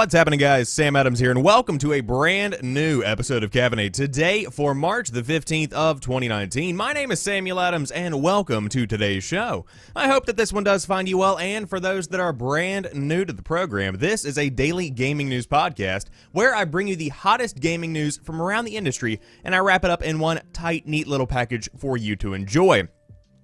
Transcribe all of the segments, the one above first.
What's happening, guys? Sam Adams here, and welcome to a brand new episode of Caffeinate. Today, for March the 15th of 2019, my name is Samuel Adams, and welcome to today's show. I hope that this one does find you well, and for those that are brand new to the program, this is a daily gaming news podcast where I bring you the hottest gaming news from around the industry, and I wrap it up in one tight, neat little package for you to enjoy.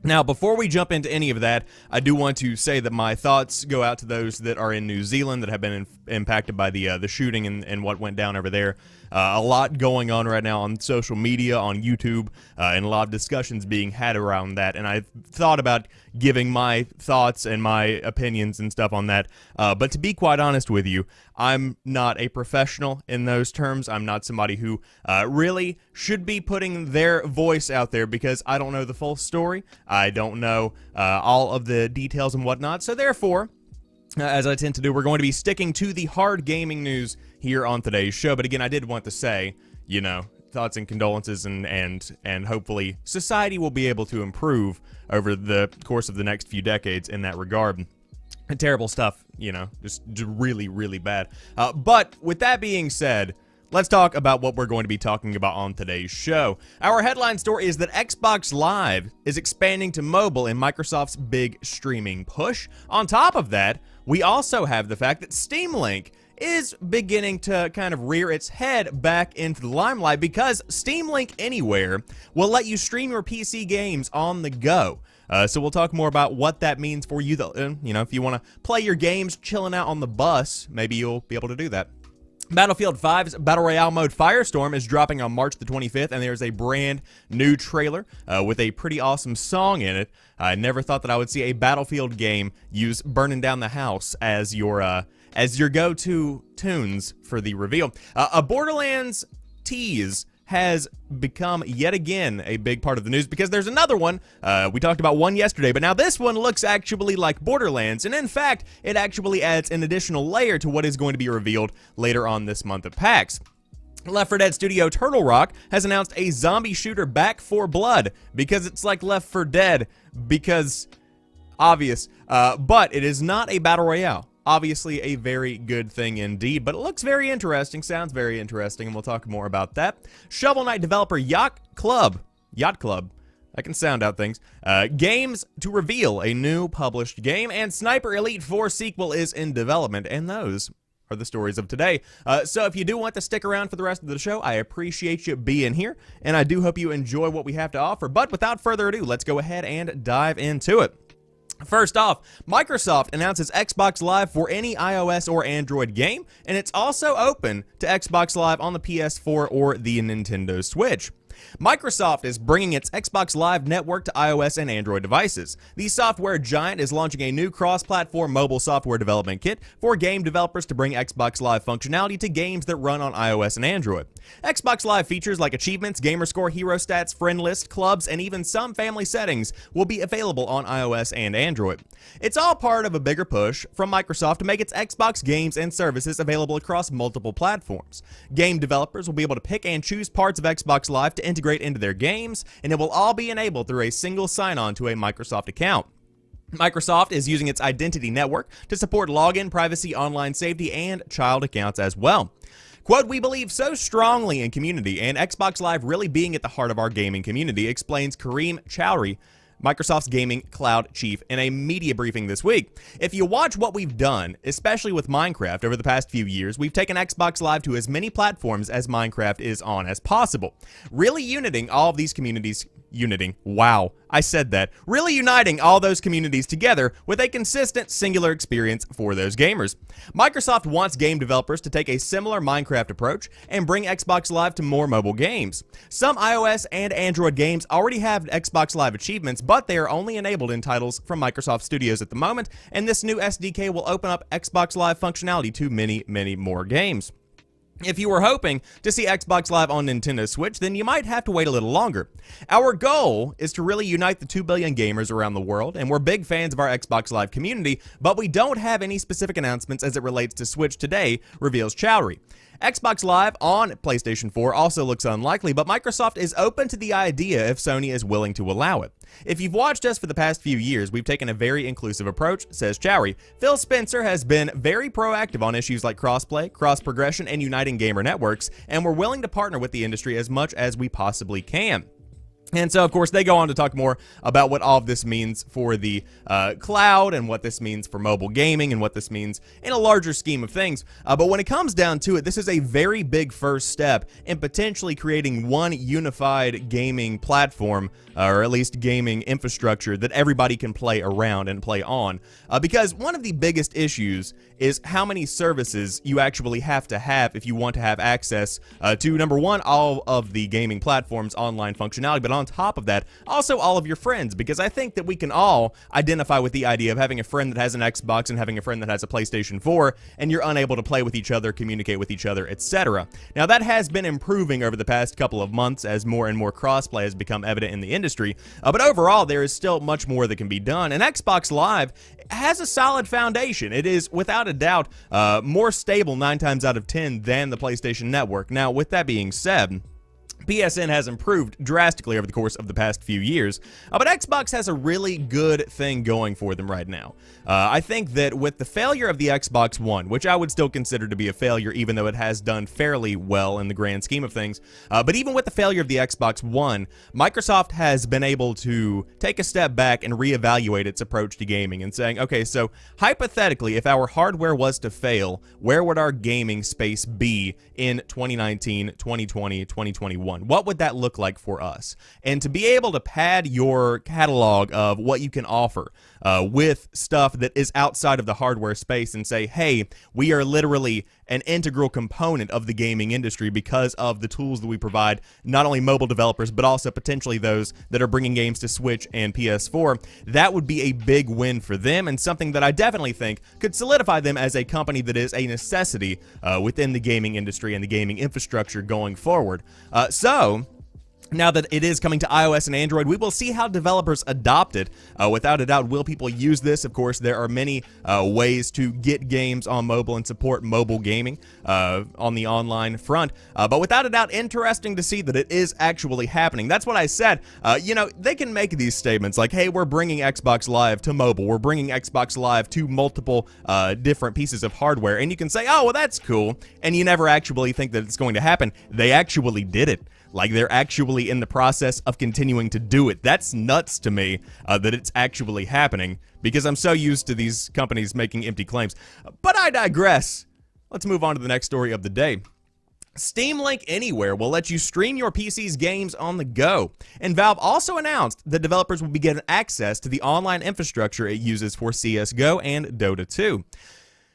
Now, before we jump into any of that, I do want to say that my thoughts go out to those that are in New Zealand that have been impacted by the shooting and what went down over there. A lot going on right now on social media, on YouTube, and a lot of discussions being had around that. And I thought about giving my thoughts and my opinions and stuff on that. But to be quite honest with you, I'm not a professional in those terms. I'm not somebody who really should be putting their voice out there because I don't know the full story. I don't know all of the details and whatnot. So therefore, as I tend to do, we're going to be sticking to the hard gaming news here on today's show. But again, I did want to say, you know, thoughts and condolences, and hopefully society will be able to improve over the course of the next few decades in that regard. And terrible stuff, you know, just really, really bad. But with that being said, let's talk about what we're going to be talking about on today's show. Our headline story is that Xbox Live is expanding to mobile in Microsoft's big streaming push. On top of that, we also have the fact that Steam Link is beginning to kind of rear its head back into the limelight because Steam Link Anywhere will let you stream your PC games on the go. So we'll talk more about what that means for you. You know, if you want to play your games chilling out on the bus, maybe you'll be able to do that. Battlefield 5's Battle Royale mode Firestorm is dropping on March the 25th, and there's a brand new trailer with a pretty awesome song in it. I never thought that I would see a Battlefield game use Burning Down the House as your go-to tunes for the reveal. A Borderlands tease has become yet again a big part of the news because there's another one. We talked about one yesterday, but now this one looks actually like Borderlands, and in fact, it actually adds an additional layer to what is going to be revealed later on this month at PAX. Left 4 Dead studio Turtle Rock has announced a zombie shooter Back 4 Blood because it's like Left 4 Dead, because obvious, but it is not a battle royale. Obviously a very good thing indeed, but it looks very interesting, sounds very interesting, and we'll talk more about that. Shovel Knight developer Yacht Club, I can sound out things, games to reveal a new published game, and Sniper Elite 4 sequel is in development, and those are the stories of today. So if you do want to stick around for the rest of the show, I appreciate you being here, and I do hope you enjoy what we have to offer. But without further ado, let's go ahead and dive into it. First off, Microsoft announces Xbox Live for any iOS or Android game, and it's also open to Xbox Live on the PS4 or the Nintendo Switch. Microsoft is bringing its Xbox Live network to iOS and Android devices. The software giant is launching a new cross-platform mobile software development kit for game developers to bring Xbox Live functionality to games that run on iOS and Android. Xbox Live features like achievements, gamerscore, hero stats, friend list, clubs, and even some family settings will be available on iOS and Android. It's all part of a bigger push from Microsoft to make its Xbox games and services available across multiple platforms. Game developers will be able to pick and choose parts of Xbox Live to integrate into their games, and it will all be enabled through a single sign-on to a Microsoft account. Microsoft is using its identity network to support login, privacy, online safety, and child accounts as well. Quote, "We believe so strongly in community and Xbox Live really being at the heart of our gaming community," explains Kareem Chowdhury, Microsoft's gaming cloud chief, in a media briefing this week. "If you watch what we've done, especially with Minecraft over the past few years, we've taken Xbox Live to as many platforms as Minecraft is on as possible. Really uniting all of these communities, really uniting all those communities together with a consistent singular experience for those gamers. Microsoft wants game developers to take a similar Minecraft approach and bring Xbox Live to more mobile games. Some iOS and Android games already have Xbox Live achievements, but they are only enabled in titles from Microsoft Studios at the moment, and this new SDK will open up Xbox Live functionality to many, many more games. If you were hoping to see Xbox Live on Nintendo Switch, then you might have to wait a little longer. Our goal is to really unite the 2 billion gamers around the world, and we're big fans of our Xbox Live community, but we don't have any specific announcements as it relates to Switch today," reveals Chowdhury. Xbox Live on PlayStation 4 also looks unlikely, but Microsoft is open to the idea if Sony is willing to allow it. If you've watched us for the past few years, we've taken a very inclusive approach, says Chowry. Phil Spencer has been very proactive on issues like crossplay, cross-progression, and uniting gamer networks, and we're willing to partner with the industry as much as we possibly can. And so, of course, they go on to talk more about what all of this means for the cloud and what this means for mobile gaming and what this means in a larger scheme of things. But when it comes down to it, this is a very big first step in potentially creating one unified gaming platform, or at least gaming infrastructure that everybody can play around and play on. Because one of the biggest issues is how many services you actually have to have if you want to have access to, number one, all of the gaming platforms' online functionality, but on top of that, also all of your friends, because I think that we can all identify with the idea of having a friend that has an Xbox and having a friend that has a PlayStation 4, and you're unable to play with each other, communicate with each other, etc. Now, that has been improving over the past couple of months as more and more crossplay has become evident in the industry, but overall, there is still much more that can be done, and Xbox Live has a solid foundation. It is, without a doubt, more stable 9 times out of 10 than the PlayStation Network. Now, with that being said, PSN has improved drastically over the course of the past few years, but Xbox has a really good thing going for them right now. I think that with the failure of the Xbox One, which I would still consider to be a failure even though it has done fairly well in the grand scheme of things, but even with the failure of the Xbox One, Microsoft has been able to take a step back and reevaluate its approach to gaming and saying, okay, so hypothetically, if our hardware was to fail, where would our gaming space be in 2019, 2020, 2021? What would that look like for us? And to be able to pad your catalog of what you can offer with stuff that is outside of the hardware space and say, hey, we are literally an integral component of the gaming industry because of the tools that we provide, not only mobile developers, but also potentially those that are bringing games to Switch and PS4, that would be a big win for them and something that I definitely think could solidify them as a company that is a necessity within the gaming industry and the gaming infrastructure going forward. So, now that it is coming to iOS and Android, we will see how developers adopt it. Without a doubt, will people use this? Of course, there are many ways to get games on mobile and support mobile gaming on the online front. But without a doubt, interesting to see that it is actually happening. That's what I said. You know, they can make these statements like, hey, we're bringing Xbox Live to mobile. We're bringing Xbox Live to multiple different pieces of hardware. And you can say, oh, well, that's cool. And you never actually think that it's going to happen. They actually did it. Like, they're actually in the process of continuing to do it. That's nuts to me that it's actually happening, because I'm so used to these companies making empty claims. But I digress. Let's move on to the next story of the day. Steam Link Anywhere will let you stream your PC's games on the go. And Valve also announced that developers will be given access to the online infrastructure it uses for CSGO and Dota 2.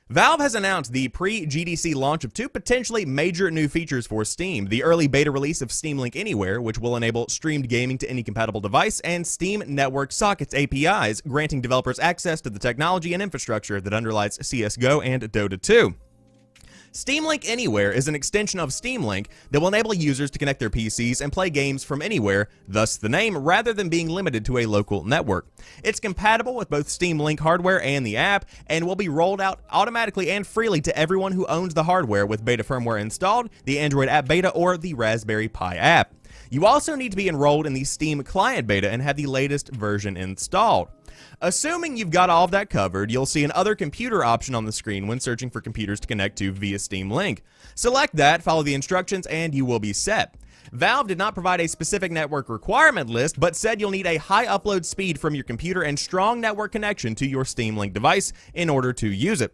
Valve has announced the pre-GDC launch of 2 potentially major new features for Steam: the early beta release of Steam Link Anywhere, which will enable streamed gaming to any compatible device, and Steam Network Sockets APIs, granting developers access to the technology and infrastructure that underlies CSGO and Dota 2. Steam Link Anywhere is an extension of Steam Link that will enable users to connect their PCs and play games from anywhere, thus the name, rather than being limited to a local network. It's compatible with both Steam Link hardware and the app, and will be rolled out automatically and freely to everyone who owns the hardware with beta firmware installed, the Android app beta, or the Raspberry Pi app. You also need to be enrolled in the Steam Client beta and have the latest version installed. Assuming you've got all of that covered, you'll see an Other Computer option on the screen when searching for computers to connect to via Steam Link. Select that, follow the instructions, and you will be set. Valve did not provide a specific network requirement list, but said you'll need a high upload speed from your computer and strong network connection to your Steam Link device in order to use it.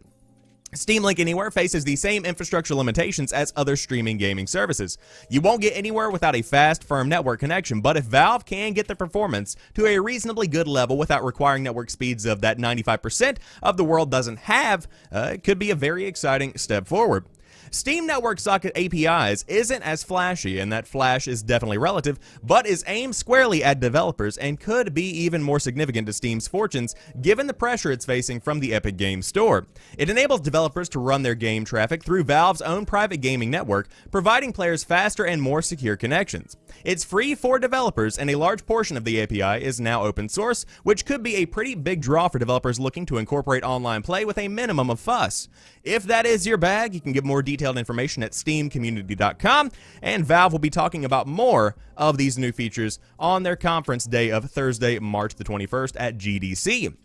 Steam Link Anywhere faces the same infrastructure limitations as other streaming gaming services. You won't get anywhere without a fast, firm network connection, but if Valve can get the performance to a reasonably good level without requiring network speeds of that 95% of the world doesn't have, it could be a very exciting step forward. Steam Network Socket APIs isn't as flashy, and that flash is definitely relative, but is aimed squarely at developers and could be even more significant to Steam's fortunes given the pressure it's facing from the Epic Games Store. It enables developers to run their game traffic through Valve's own private gaming network, providing players faster and more secure connections. It's free for developers, and a large portion of the API is now open source, which could be a pretty big draw for developers looking to incorporate online play with a minimum of fuss. If that is your bag, you can get more details detailed information at steamcommunity.com, and Valve will be talking about more of these new features on their conference day of Thursday, March the 21st at GDC.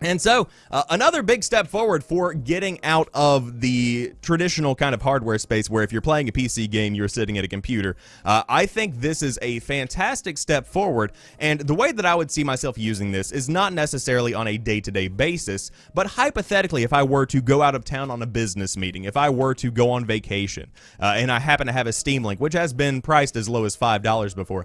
And so, another big step forward for getting out of the traditional kind of hardware space where if you're playing a PC game, you're sitting at a computer. I think this is a fantastic step forward, and the way that I would see myself using this is not necessarily on a day-to-day basis, but hypothetically, if I were to go out of town on a business meeting, if I were to go on vacation, and I happen to have a Steam Link, which has been priced as low as $5 before,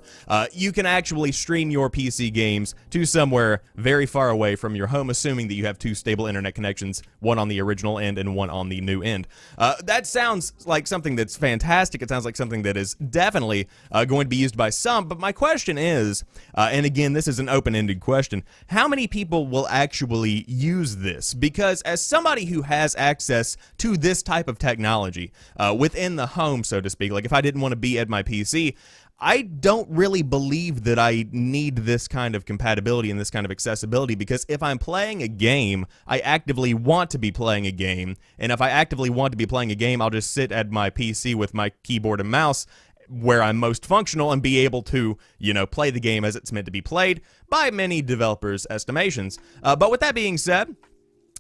you can actually stream your PC games to somewhere very far away from your home, assuming that you have two stable internet connections, one on the original end and one on the new end. That sounds like something that's fantastic. It sounds like something that is definitely going to be used by some, but my question is, and again, this is an open-ended question, how many people will actually use this? Because as somebody who has access to this type of technology within the home, so to speak, like if I didn't want to be at my PC, I don't really believe that I need this kind of compatibility and this kind of accessibility, because if I'm playing a game, I actively want to be playing a game, and if I actively want to be playing a game, I'll just sit at my PC with my keyboard and mouse where I'm most functional and be able to, you know, play the game as it's meant to be played by many developers' estimations. But with that being said,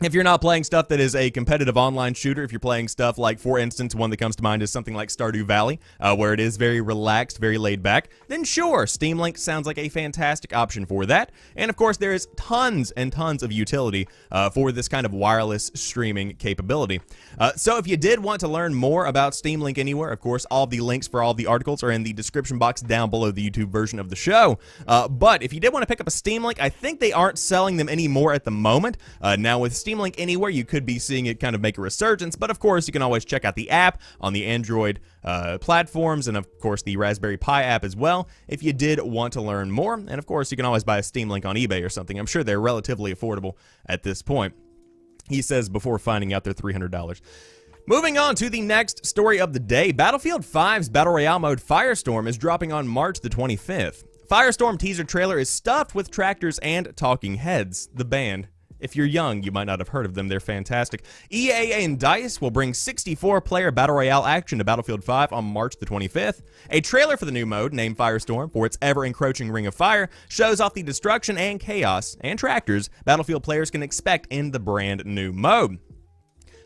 if you're not playing stuff that is a competitive online shooter, if you're playing stuff like, for instance, one that comes to mind is something like Stardew Valley, where it is very relaxed, very laid back, then sure, Steam Link sounds like a fantastic option for that. And of course, there is tons and tons of utility for this kind of wireless streaming capability. So if you did want to learn more about Steam Link Anywhere, of course, all the links for all the articles are in the description box down below the YouTube version of the show. But if you did want to pick up a Steam Link, I think they aren't selling them anymore at the moment. Now with Steam Link Anywhere, you could be seeing it kind of make a resurgence, but of course you can always check out the app on the Android platforms, and of course the Raspberry Pi app as well if you did want to learn more. And of course you can always buy a Steam Link on eBay or something. I'm sure they're relatively affordable at this point, he says before finding out they're $300. Moving on to the next story of the day, Battlefield 5's Battle Royale mode Firestorm is dropping on March the 25th. Firestorm teaser trailer is stuffed with tractors and talking heads, the band. If you're young, you might not have heard of them. They're fantastic. EA and DICE will bring 64-player Battle Royale action to Battlefield 5 on March the 25th. A trailer for the new mode, named Firestorm for its ever-encroaching ring of fire, shows off the destruction and chaos and tractors Battlefield players can expect in the brand new mode.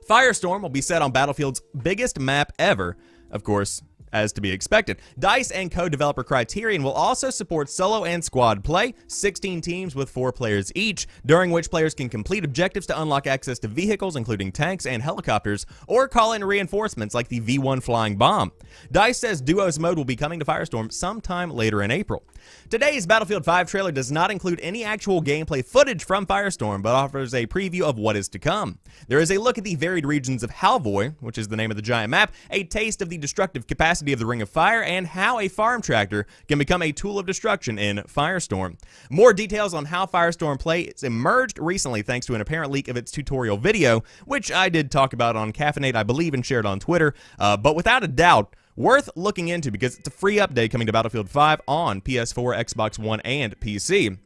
Firestorm will be set on Battlefield's biggest map ever, of course, as to be expected. DICE and co-developer Criterion will also support solo and squad play, 16 teams with 4 players each, during which players can complete objectives to unlock access to vehicles, including tanks and helicopters, or call in reinforcements like the V1 flying bomb. DICE says Duos mode will be coming to Firestorm sometime later in April. Today's Battlefield 5 trailer does not include any actual gameplay footage from Firestorm, but offers a preview of what is to come. There is a look at the varied regions of Halvoy, which is the name of the giant map, a taste of the destructive capacity of the Ring of Fire, and how a farm tractor can become a tool of destruction in Firestorm. More details on how Firestorm plays emerged recently thanks to an apparent leak of its tutorial video, which I did talk about on Caffeinate, I believe, and shared on Twitter, but without a doubt, worth looking into because it's a free update coming to Battlefield 5 on PS4, Xbox One, and PC.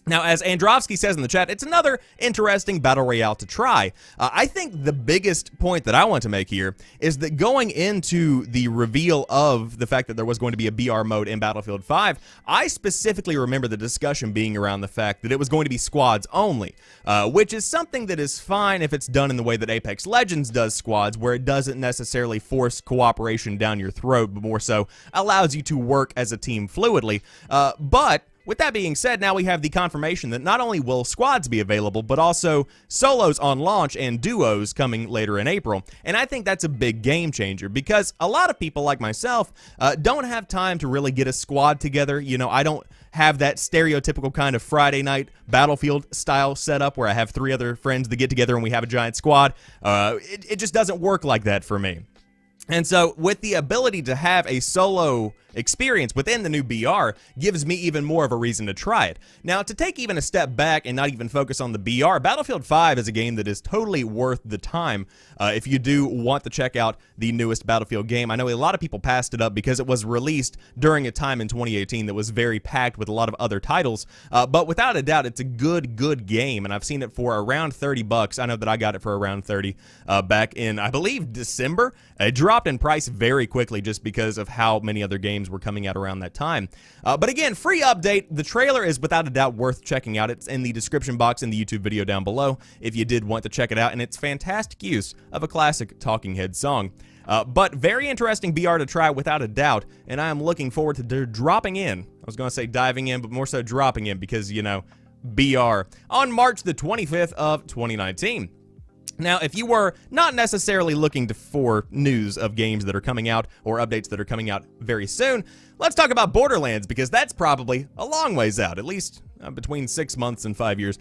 Now, as Androvsky says in the chat, it's another interesting Battle Royale to try. I think the biggest point that I want to make here is that going into the reveal of the fact that there was going to be a BR mode in Battlefield 5, I specifically remember the discussion being around the fact that it was going to be squads only, which is something that is fine if it's done in the way that Apex Legends does squads, where it doesn't necessarily force cooperation down your throat, but more so allows you to work as a team fluidly. But with that being said, now we have the confirmation that not only will squads be available, but also solos on launch and duos coming later in April. And I think that's a big game changer because a lot of people like myself don't have time to really get a squad together. You know, I don't have that stereotypical kind of Friday night Battlefield style setup where I have 3 other friends that get together and we have a giant squad. It just doesn't work like that for me. And so with the ability to have a solo experience within the new BR gives me even more of a reason to try it. Now, to take even a step back and not even focus on the BR, Battlefield 5 is a game that is totally worth the time if you do want to check out the newest Battlefield game. I know a lot of people passed it up because it was released during a time in 2018 that was very packed with a lot of other titles, but without a doubt, it's a good game, and I've seen it for around 30 bucks. I know that I got it for around 30 back in, I believe, December. It dropped in price very quickly just because of how many other games were coming out around that time. But again, free update. The trailer is without a doubt worth checking out. It's in the description box in the YouTube video down below if you did want to check it out, and it's fantastic use of a classic Talking Heads song. But very interesting BR to try without a doubt, and I am looking forward to dropping in. I was going to say diving in, but more so dropping in because, you know, BR on March the 25th of 2019. Now, if you were not necessarily looking for news of games that are coming out or updates that are coming out very soon, let's talk about Borderlands, because that's probably a long ways out, at least between 6 months and 5 years.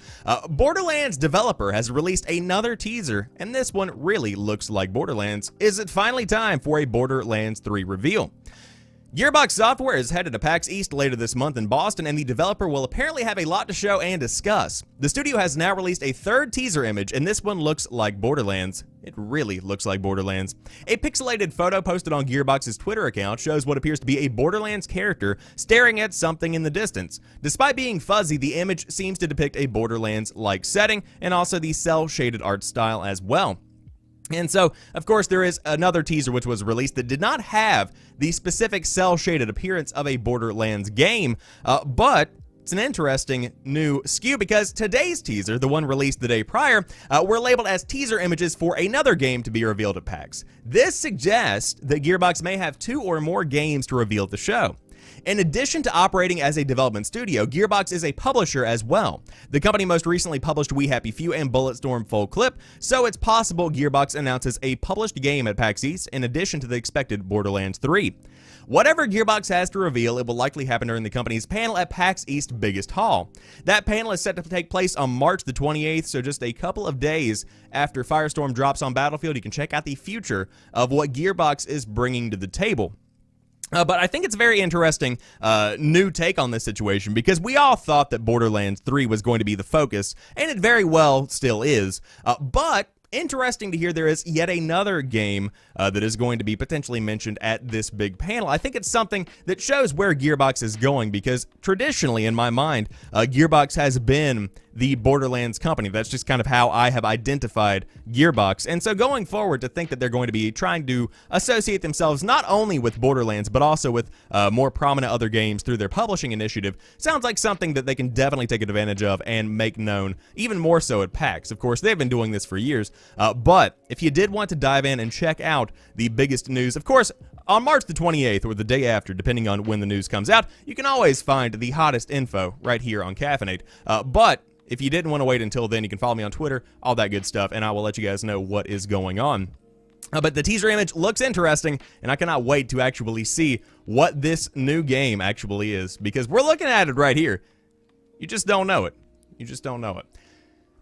Borderlands developer has released another teaser, and this one really looks like Borderlands. Is it finally time for a Borderlands 3 reveal? Gearbox Software is headed to PAX East later this month in Boston, and the developer will apparently have a lot to show and discuss. The studio has now released a third teaser image, and this one looks like Borderlands. It really looks like Borderlands. A pixelated photo posted on Gearbox's Twitter account shows what appears to be a Borderlands character staring at something in the distance. Despite being fuzzy, the image seems to depict a Borderlands-like setting, and also the cel-shaded art style as well. And so, of course, there is another teaser which was released that did not have the specific cel-shaded appearance of a Borderlands game, but it's an interesting new skew because today's teaser, the one released the day prior, were labeled as teaser images for another game to be revealed at PAX. This suggests that Gearbox may have 2 or more games to reveal at the show. In addition to operating as a development studio, Gearbox is a publisher as well. The company most recently published We Happy Few and Bulletstorm Full Clip, so it's possible Gearbox announces a published game at PAX East in addition to the expected Borderlands 3. Whatever Gearbox has to reveal, it will likely happen during the company's panel at PAX East Biggest Hall. That panel is set to take place on March the 28th, so just a couple of days after Firestorm drops on Battlefield, you can check out the future of what Gearbox is bringing to the table. But I think it's a very interesting new take on this situation because we all thought that Borderlands 3 was going to be the focus, and it very well still is. But interesting to hear there is yet another game that is going to be potentially mentioned at this big panel. I think it's something that shows where Gearbox is going because traditionally, in my mind, Gearbox has been the Borderlands company. That's just kind of how I have identified Gearbox. And so going forward, to think that they're going to be trying to associate themselves not only with Borderlands, but also with more prominent other games through their publishing initiative, sounds like something that they can definitely take advantage of and make known, even more so at PAX. Of course, they've been doing this for years, but if you did want to dive in and check out the biggest news, of course, on March the 28th or the day after, depending on when the news comes out, you can always find the hottest info right here on Caffeinate. But if you didn't want to wait until then, you can follow me on Twitter, all that good stuff, and I will let you guys know what is going on. But the teaser image looks interesting, and I cannot wait to actually see what this new game actually is, because we're looking at it right here. You just don't know it. You just don't know it.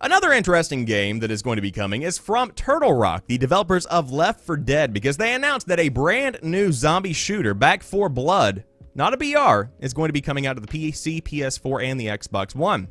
Another interesting game that is going to be coming is from Turtle Rock, the developers of Left 4 Dead, because they announced that a brand new zombie shooter, Back 4 Blood, not a BR, is going to be coming out of the PC, PS4, and the Xbox One.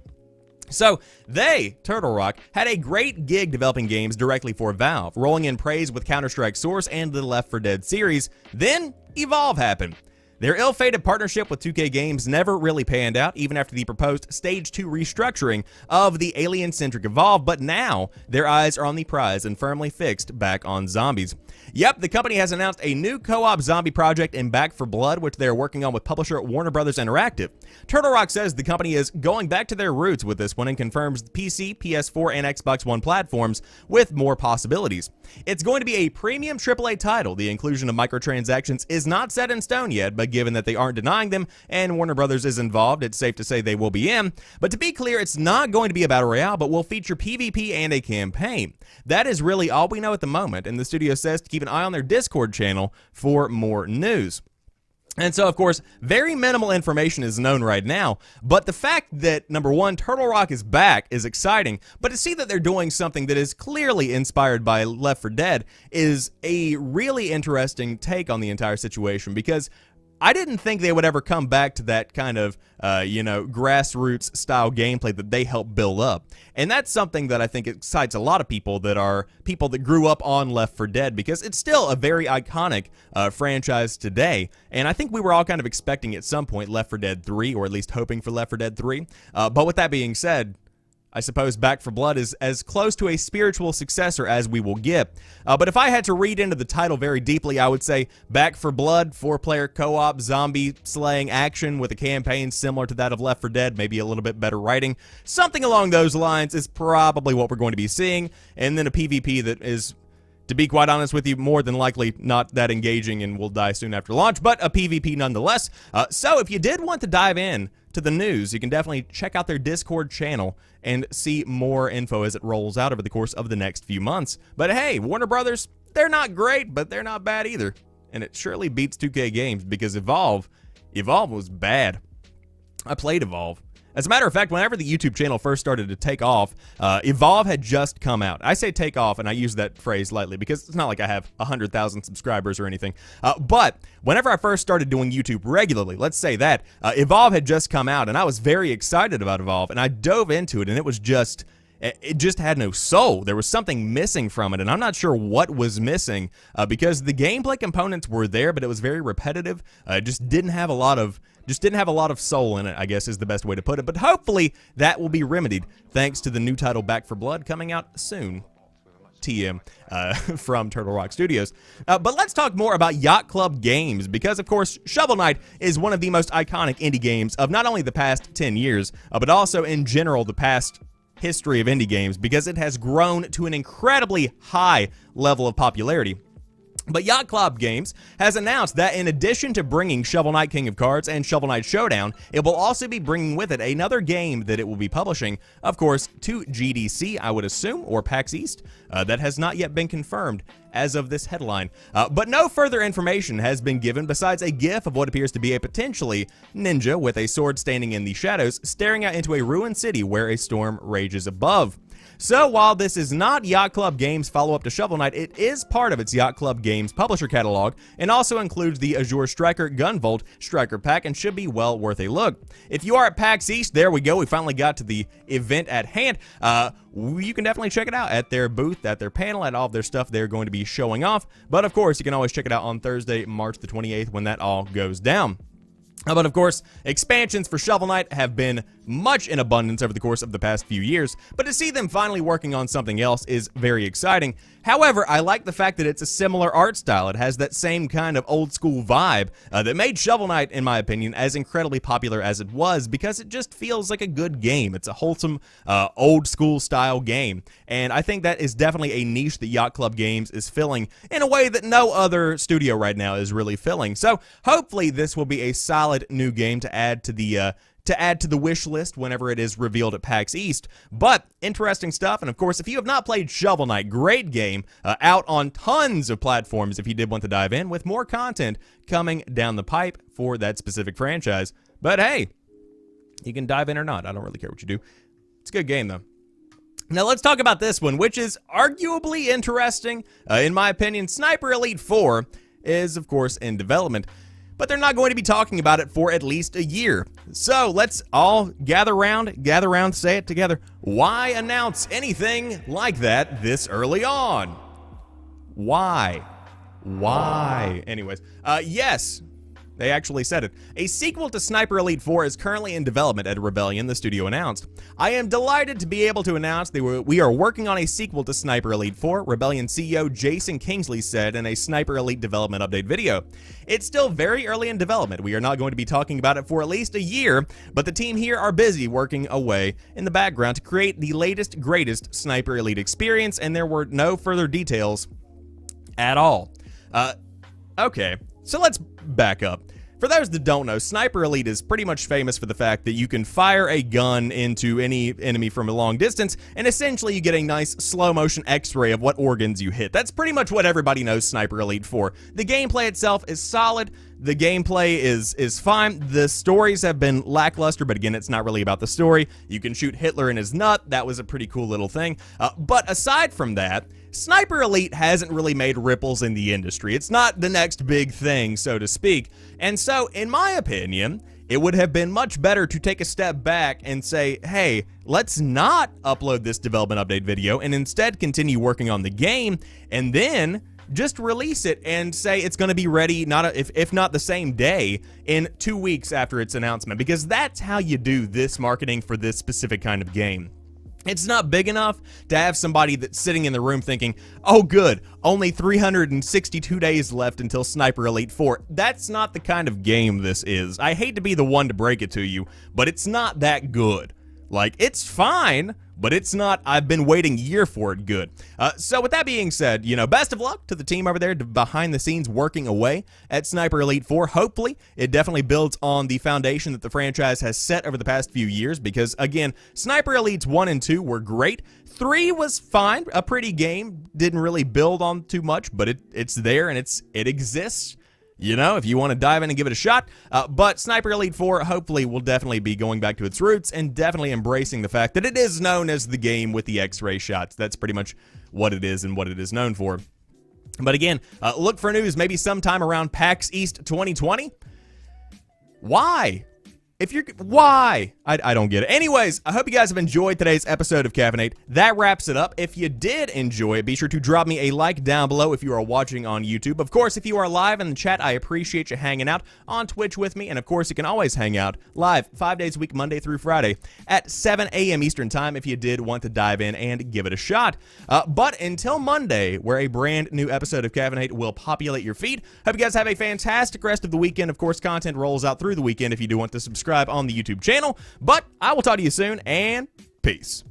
So, they, Turtle Rock, had a great gig developing games directly for Valve, rolling in praise with Counter-Strike Source and the Left 4 Dead series. Then, Evolve happened. Their ill-fated partnership with 2K Games never really panned out, even after the proposed Stage 2 restructuring of the alien-centric Evolve, but now their eyes are on the prize and firmly fixed back on zombies. Yep, the company has announced a new co-op zombie project in Back 4 Blood, which they're working on with publisher Warner Bros. Interactive. Turtle Rock says the company is going back to their roots with this one and confirms the PC, PS4, and Xbox One platforms with more possibilities. It's going to be a premium AAA title. The inclusion of microtransactions is not set in stone yet, but given that they aren't denying them and Warner Bros. Is involved, it's safe to say they will be in. But to be clear, it's not going to be a battle royale, but will feature PvP and a campaign. That is really all we know at the moment, and the studio says to keep an eye on their Discord channel for more news. And so, of course, very minimal information is known right now, but the fact that, number one, Turtle Rock is back is exciting, but to see that they're doing something that is clearly inspired by Left 4 Dead is a really interesting take on the entire situation, because I didn't think they would ever come back to that kind of, grassroots style gameplay that they helped build up. And that's something that I think excites a lot of people that are people that grew up on Left 4 Dead, because it's still a very iconic franchise today. And I think we were all kind of expecting at some point Left 4 Dead 3, or at least hoping for Left 4 Dead 3. But with that being said, I suppose Back 4 Blood is as close to a spiritual successor as we will get. But if I had to read into the title very deeply, I would say Back 4 Blood, 4-player co-op, zombie slaying action with a campaign similar to that of Left 4 Dead, maybe a little bit better writing. Something along those lines is probably what we're going to be seeing. And then a PvP that is, to be quite honest with you, more than likely not that engaging and will die soon after launch, but a PvP nonetheless. So if you did want to dive in to the news, you can definitely check out their Discord channel and see more info as it rolls out over the course of the next few months. But hey, Warner Brothers, they're not great, but they're not bad either. And it surely beats 2K Games, because Evolve was bad. I played Evolve. As a matter of fact, whenever the YouTube channel first started to take off, Evolve had just come out. I say take off, and I use that phrase lightly because it's not like I have 100,000 subscribers or anything. But whenever I first started doing YouTube regularly, let's say that, Evolve had just come out, and I was very excited about Evolve, and I dove into it, and it just had no soul. There was something missing from it, and I'm not sure what was missing, because the gameplay components were there, but it was very repetitive. It just didn't have a lot of soul in it, I guess is the best way to put it. But hopefully that will be remedied thanks to the new title Back 4 Blood coming out soon. TM from Turtle Rock Studios. But let's talk more about Yacht Club Games, because of course Shovel Knight is one of the most iconic indie games of not only the past 10 years, but also in general the past history of indie games, because it has grown to an incredibly high level of popularity. But Yacht Club Games has announced that in addition to bringing Shovel Knight King of Cards and Shovel Knight Showdown, it will also be bringing with it another game that it will be publishing, of course, to GDC, I would assume, or PAX East. That has not yet been confirmed as of this headline. But no further information has been given besides a gif of what appears to be a potentially ninja with a sword standing in the shadows, staring out into a ruined city where a storm rages above. So while this is not Yacht Club Games' follow-up to Shovel Knight, it is part of its Yacht Club Games publisher catalog, and also includes the Azure Striker Gunvolt Striker Pack, and should be well worth a look. If you are at PAX East, there we go, we finally got to the event at hand. You can definitely check it out at their booth, at their panel, at all of their stuff they're going to be showing off. But of course, you can always check it out on Thursday, March the 28th, when that all goes down. But of course, expansions for Shovel Knight have been much in abundance over the course of the past few years, but to see them finally working on something else is very exciting. However, I like the fact that it's a similar art style. It has that same kind of old school vibe that made Shovel Knight, in my opinion, as incredibly popular as it was, because it just feels like a good game. It's a wholesome, old school style game, and I think that is definitely a niche that Yacht Club Games is filling in a way that no other studio right now is really filling. So hopefully this will be a solid new game to add to the wish list whenever it is revealed at PAX East. But interesting stuff, and of course, if you have not played Shovel Knight, great game, out on tons of platforms if you did want to dive in, with more content coming down the pipe for that specific franchise. But hey, you can dive in or not. I don't really care what you do. It's a good game, though. Now let's talk about this one, which is arguably interesting. In my opinion, Sniper Elite 4 is, of course, in development, but they're not going to be talking about it for at least a year. So let's all gather around, say it together. Why announce anything like that this early on? Why? Anyways, yes, they actually said it. A sequel to Sniper Elite 4 is currently in development at Rebellion, the studio announced. I am delighted to be able to announce that we are working on a sequel to Sniper Elite 4, Rebellion CEO Jason Kingsley said in a Sniper Elite development update video. It's still very early in development. We are not going to be talking about it for at least a year, but the team here are busy working away in the background to create the latest, greatest Sniper Elite experience, and there were no further details at all. Okay, so let's back up. For those that don't know, Sniper Elite is pretty much famous for the fact that you can fire a gun into any enemy from a long distance, and essentially you get a nice slow-motion x-ray of what organs you hit. That's pretty much what everybody knows Sniper Elite for. The gameplay itself is solid. The gameplay is fine. The stories have been lackluster, but again, it's not really about the story. You can shoot Hitler in his nut. That was a pretty cool little thing. But aside from that, Sniper Elite hasn't really made ripples in the industry. It's not the next big thing, so to speak. And so, in my opinion, it would have been much better to take a step back and say, hey, let's not upload this development update video and instead continue working on the game, and then just release it and say it's going to be ready, if not the same day, in 2 weeks after its announcement, because that's how you do this marketing for this specific kind of game. It's not big enough to have somebody that's sitting in the room thinking, oh good, only 362 days left until Sniper Elite 4. That's not the kind of game this is. I hate to be the one to break it to you, but it's not that good. Like, it's fine, but it's not, I've been waiting a year for it good. So with that being said, you know, best of luck to the team over there behind the scenes working away at Sniper Elite 4. Hopefully, it definitely builds on the foundation that the franchise has set over the past few years because, again, Sniper Elites 1 and 2 were great. 3 was fine, a pretty game, didn't really build on too much, but it's there and it exists. You know, if you want to dive in and give it a shot. But Sniper Elite 4 hopefully will definitely be going back to its roots and definitely embracing the fact that it is known as the game with the X-ray shots. That's pretty much what it is and what it is known for. But again, look for news maybe sometime around PAX East 2020. Why? Why? I don't get it. Anyways, I hope you guys have enjoyed today's episode of Caffeinate. That wraps it up. If you did enjoy it, be sure to drop me a like down below if you are watching on YouTube. Of course, if you are live in the chat, I appreciate you hanging out on Twitch with me. And of course, you can always hang out live 5 days a week, Monday through Friday at 7 a.m. Eastern Time if you did want to dive in and give it a shot. But until Monday, where a brand new episode of Caffeinate will populate your feed, hope you guys have a fantastic rest of the weekend. Of course, content rolls out through the weekend if you do want to subscribe on the YouTube channel. But I will talk to you soon, and peace.